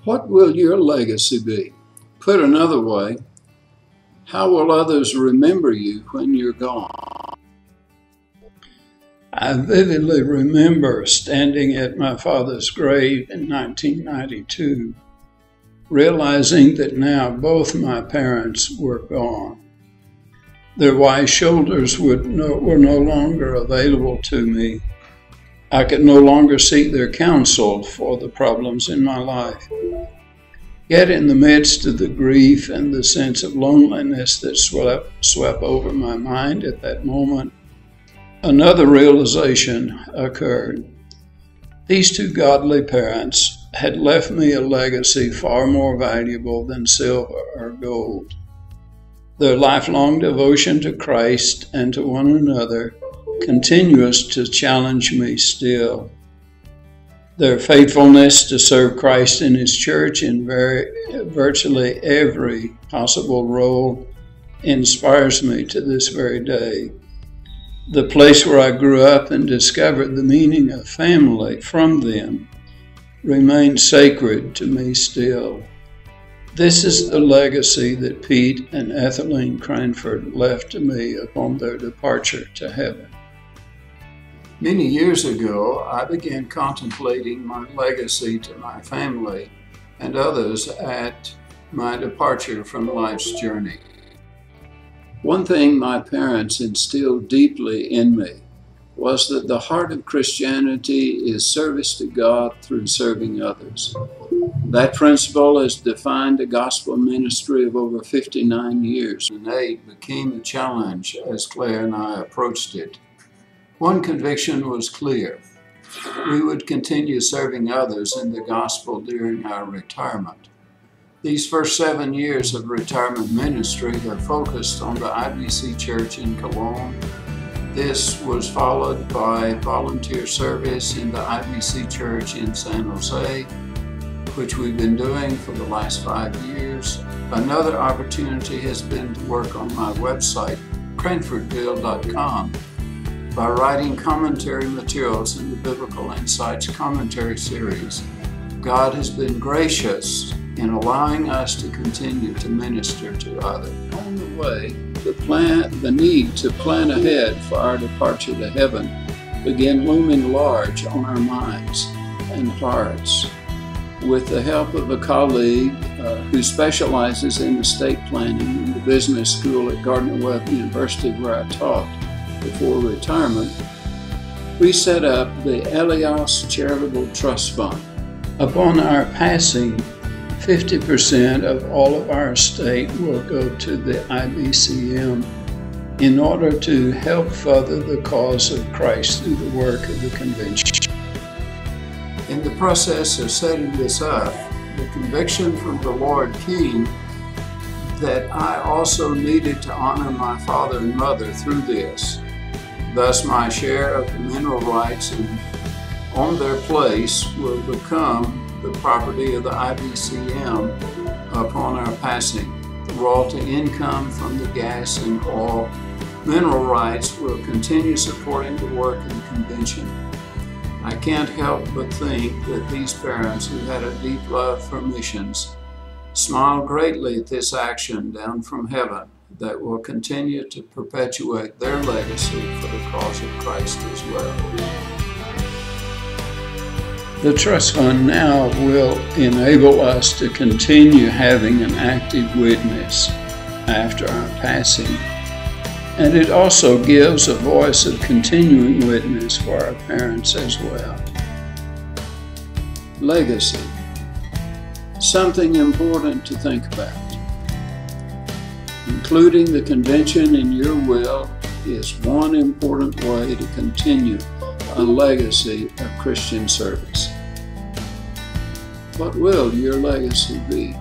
What will your legacy be? Put another way, how will others remember you when you're gone? I vividly remember standing at my father's grave in 1992, realizing that now both my parents were gone. Their wise shoulders were no longer available to me. I could no longer seek their counsel for the problems in my life. Yet in the midst of the grief and the sense of loneliness that swept over my mind at that moment, another realization occurred. These two godly parents had left me a legacy far more valuable than silver or gold. Their lifelong devotion to Christ and to one another continues to challenge me still. Their faithfulness to serve Christ in His church in virtually every possible role inspires me to this very day. The place where I grew up and discovered the meaning of family from them remains sacred to me still. This is the legacy that Pete and Ethelene Cranford left to me upon their departure to heaven. Many years ago, I began contemplating my legacy to my family and others at my departure from life's journey. One thing my parents instilled deeply in me was that the heart of Christianity is service to God through serving others. That principle has defined a gospel ministry of over 59 years, and it became a challenge as Claire and I approached it. One conviction was clear. We would continue serving others in the gospel during our retirement. These first 7 years of retirement ministry are focused on the IBC Church in Cologne. This was followed by volunteer service in the IBC Church in San Jose, which we've been doing for the last 5 years. Another opportunity has been to work on my website, cranfordville.com, by writing commentary materials in the Biblical Insights commentary series. God has been gracious in allowing us to continue to minister to others. On the way, the need to plan ahead for our departure to heaven began looming large on our minds and hearts. With the help of a colleague who specializes in estate planning in the business school at Gardner-Webb University, where I taught before retirement, we set up the Elias Charitable Trust Fund. Upon our passing, 50% of all of our estate will go to the IBCM in order to help further the cause of Christ through the work of the convention. In the process of setting this up, the conviction from the Lord came that I also needed to honor my father and mother through this. Thus, my share of the mineral rights on their place will become the property of the IBCM upon our passing. The royalty income from the gas and oil mineral rights will continue supporting the work of the convention. I can't help but think that these parents who had a deep love for missions smile greatly at this action down from heaven that will continue to perpetuate their legacy for the cause of Christ as well. The trust fund now will enable us to continue having an active witness after our passing, and it also gives a voice of continuing witness for our parents as well. Legacy. Something important to think about. Including the convention in your will is one important way to continue a legacy of Christian service. What will your legacy be?